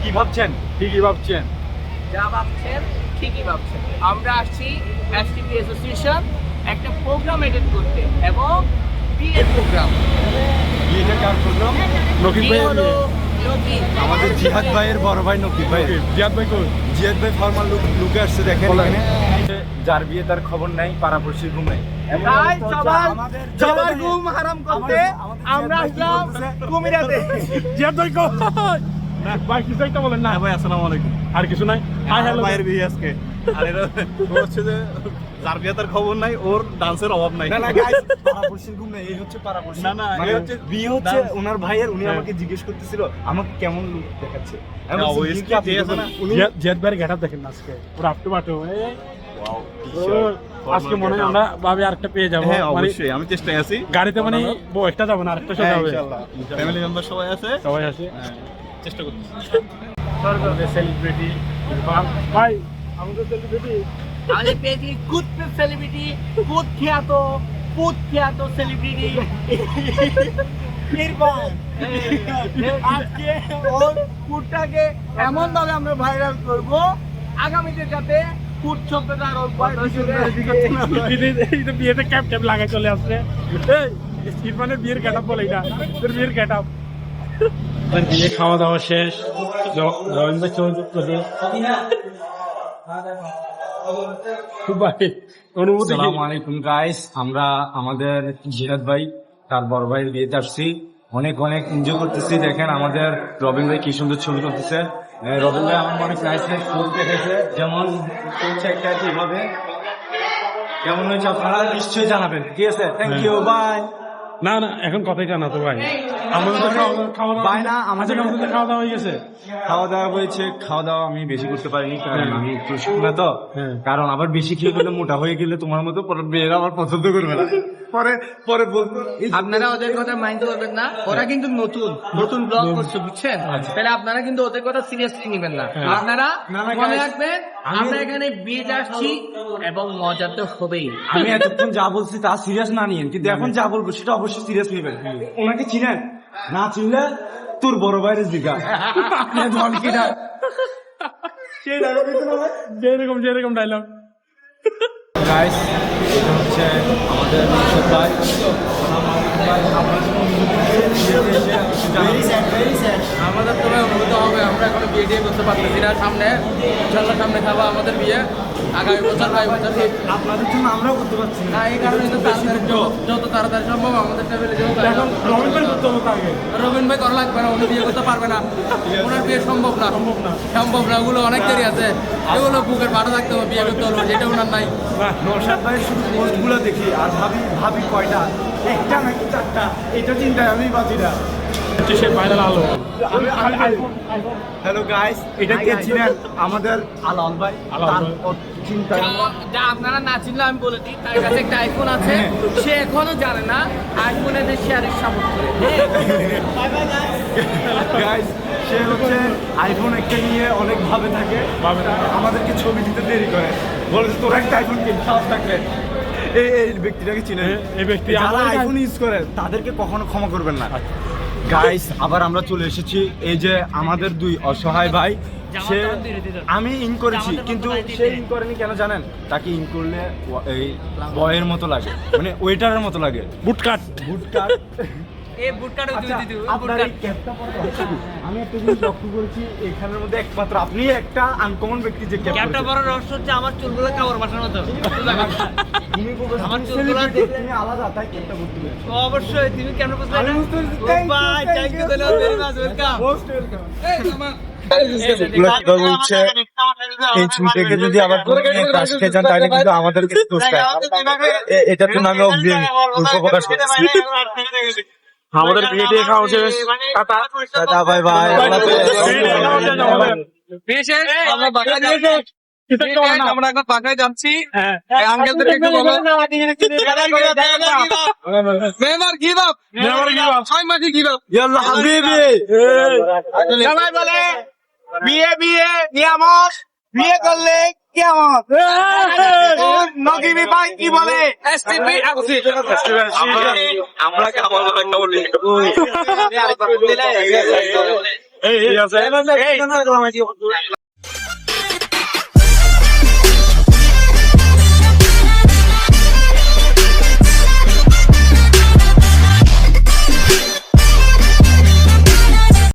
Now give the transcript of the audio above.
কি ভাবছেন? ঠিকই ভাবছেন। যা ভাবছেন ঠিকই ভাবছেন। আমরা আসছি এসটিপি অ্যাসোসিয়েশন একটা প্রোগ্রাম অ্যাটেন্ড করতে এবং বিয়ের প্রোগ্রাম। বিয়েটা কার প্রোগ্রাম? নকিব ভাই হলো নকিব। আমাদের জিহাদ ভাইয়ের বড় ভাই নকিব ভাই। জিয়াদ ভাই কই? জিহাদ ভাই ফর্মাল লুকে আসছে দেখেন এখানে। যার বিয়ে তার খবর নাই, পাড়াপড়শির ঘুম নাই। তাই সবার ঘুম হারাম করতে আমরা আসলাম কুমিরাতে। জিয়াদ ভাই কই? না ভাই কিছু একটা বলেন না। ভাই আসসালামু আলাইকুম। আর কিছু নাই। হাই হ্যালো ভাইয়ের বিয়ে আজকে। আর এরা হচ্ছে যে যার বিয়ে তার খবর নাই, ওর ডান্সের অভাব নাই। না না গাইস, পাড়াপড়শির ঘুম নাই, এই হচ্ছে পাড়াপড়শি। না না মানে হচ্ছে বিয়ে হচ্ছে ওনার ভাইয়ের। উনি আমাকে জিজ্ঞেস করতেছিল আমাকে কেমন লুক দেখাচ্ছে। আমি বলছি, ওই বিয়ে কি আপনি আছে না? উনি জিয়াদ ভাইয়ের গেটআপ দেখেন না আজকে। পুরো আপ টু বাটো। ওয়াও, আজকে মনে হয় আমরা ভাবে আরেকটা পেয়ে যাবো। হ্যাঁ মানে অবশ্যই, আমি চেষ্টায় আছি। গাড়িতে মানে বউ একটা যাবো না, আরেকটা সাথে হবে। ইনশাআল্লাহ ফ্যামিলি মেম্বার সবাই আছে, সবাই আছে। চেষ্টা করতেছি। আমাদের সেলিব্রিটি ভাই, আমাদের সেলিব্রিটি আমাদের পেয়েছি কুত সেলিব্রিটি, কুত খ্যাত সেলিব্রিটি ইরফান। আজকে ওর কুটটাকে এমন ভাবে আমরা ভাইরাল করব আগামীতে যাতে কুট শব্দটা আর ওর বিয়েতে ক্যাপ ট্যাপ লাগাই চলে আসছে। ইরফানের বিয়ের গেটআপ বলে এটা, তোর বিয়ের গেটআপ। বিয়ে খাওয়া দাওয়া শেষ, রবীন্দ্র চৌধুরী অনুভূতি। আসসালামু আলাইকুম গাইস, আমরা আমাদের জিহাদ ভাই তার বড় ভাইয়ের বিয়েতে আসছি। অনেক অনেক এনজয় করতেছি। দেখেন আমাদের রবিন ভাই কি সুন্দর ছবি করতেছে। রবিন ভাই আমার অনেক নাইস নাইস ফুল দেখেছে, যেমন হচ্ছে একটা কিভাবে কেমন হয়েছে আপনারা নিশ্চয়ই জানাবেন। ঠিক আছে, থ্যাংক ইউ, বাই। না না এখন কথাই জানা তো ভাই, আমাদের তো খাওয়া দাওয়া ভাই না, আমাদের খাওয়া দাওয়া হয়ে গেছে। খাওয়া দাওয়া হয়েছে। খাওয়া দাওয়া আমি বেশি করতে পারিনি, কারণ আমি একটু শুকনা তো। কারণ আবার বেশি খেয়ে গেলে মোটা হয়ে গেলে তোমার মতো পরে মেয়েরা আবার পছন্দ করবে না। পরে পরে বলবো আপনারা ওদের কথা মাইন্ড করবেন না, ওরা কিন্তু নতুন ব্লগ করছে বুঝছেন, তাহলে আপনারা কিন্তু ওদের কথা সিরিয়াসলি নেবেন না। আপনারা মনে রাখবেন আমরা এখানে বিয়ে আসছি এবং মজা তো হবেই। আমি এতক্ষণ যা বলছি তা সিরিয়াস না নিয়েন, কিন্তু এখন যা বলবো সেটা অবশ্যই সিরিয়াস নেবেন। ওনাকে চিনেন না? চিনলে তোর বড় ভাইয়ের জিগা যেরকম ডায়লগ। গাইস, এটা হচ্ছে আমাদের নিশাদ ভাই। আমাদের তো অনুভূত হবে, আমরা এখন বিয়ে টিয়ে করতে পারতেছি না। সামনে ইনশাল্লাহ সামনে খাবো আমাদের বিয়ে আগামী বছর, আপনাদের জন্য আমরাও করতে পারছি না। না এই কারণে তো তাড়াতাড়ি যত তাড়াতাড়ি সম্ভব আমাদের টেবিলে যাবো। এখন রবিন ভাই করতে হবে আগে। রবিন ভাই করা লাগবে না, উনি বিয়ে করতে পারবে না, ওনার বিয়ে সম্ভব না। ওগুলো অনেক দেরি আছে, এগুলো বুকের পাড়া থাকতে হবে, বিয়ে করতে হলো, যেটা ওনার নাই। নৌশাদ ভাইয়ের শুধু পোস্টগুলো দেখি আর ভাবি কয়টা, একটা নাকি চারটা, এটা চিন্তায় আমি বাঁচি না। সে ভাইরাল আলো। হ্যালো গাইস, এটা কে চিনেন? আমাদের আলাল ভাই। আলাল তার ভাই। চিন্তায় যা আপনারা না চিনলে আমি বলে দিই, তার কাছে একটা আইফোন আছে, সে এখনো জানে না আইফোনের শেয়ারের সাপোর্ট করে। গাইস, সে হচ্ছে আইফোন একটা নিয়ে অনেক ভাবে থাকে, আমাদেরকে ছবি দিতে দেরি করে, বলে যে তোর একটা আইফোন কিন, সাহস থাকলে। এই ব্যক্তিটাকে চিনেন? এই ব্যক্তি যারা আইফোন ইউজ করে তাদেরকে কখনো ক্ষমা করবেন না। গাইস, আবার আমরা চলে এসেছি। এই যে আমাদের দুই অসহায় ভাই, সে আমি ইন করেছি কিন্তু সে ইন করেনি কেন জানেন? তাকে ইন করলে এই বয়ের মতো লাগে, মানে ওয়েটারের মতো লাগে। বুটকাট এই বুটকাটা আচ্ছা, তুই দিদি আপনার এই ক্যাপটা পরে আমি একটা জিনিস লক্ষ্য করেছি, এখানের মধ্যে একমাত্র আপনি একটা আনকমন ব্যক্তি যে ক্যাপটা বড় রহস্য হচ্ছে আমার চুলগুলো কাপড় বাসার মতো। আমার চুলগুলো দেখতে আলাদা, তাই ক্যাপটা করতে হবে। অবশ্যই তুমি কেমন বুঝলে? আমি বুঝতে পেরেছি। Bye, thank you very much, welcome. Most welcome. বলছে এই চুল থেকে যদি আবার কাজ খেয়ে যান তাহলে কিন্তু আমাদের কিছু দোষ নাই। এটা তো নামে অগ্রিম প্রকাশ করছি। আমাদের বিয়ে দিয়ে খাওয়া শেষ। Tata, bye bye. আমরা এখন বাসায় যাচ্ছি। আঙ্কেলদেরকে একটু বলো নেভার গিভ আপ, 6 মাসই গিভ আপ। ইয়াল্লা হাবিবি। সবাই বলে বিয়ে নিয়ামত, বিয়ে করলে কিয়ামত। নকিবি ভাই কি বলে? এসটিপি আসি। আমরা কেমন একটা বলি। ঠিক আছে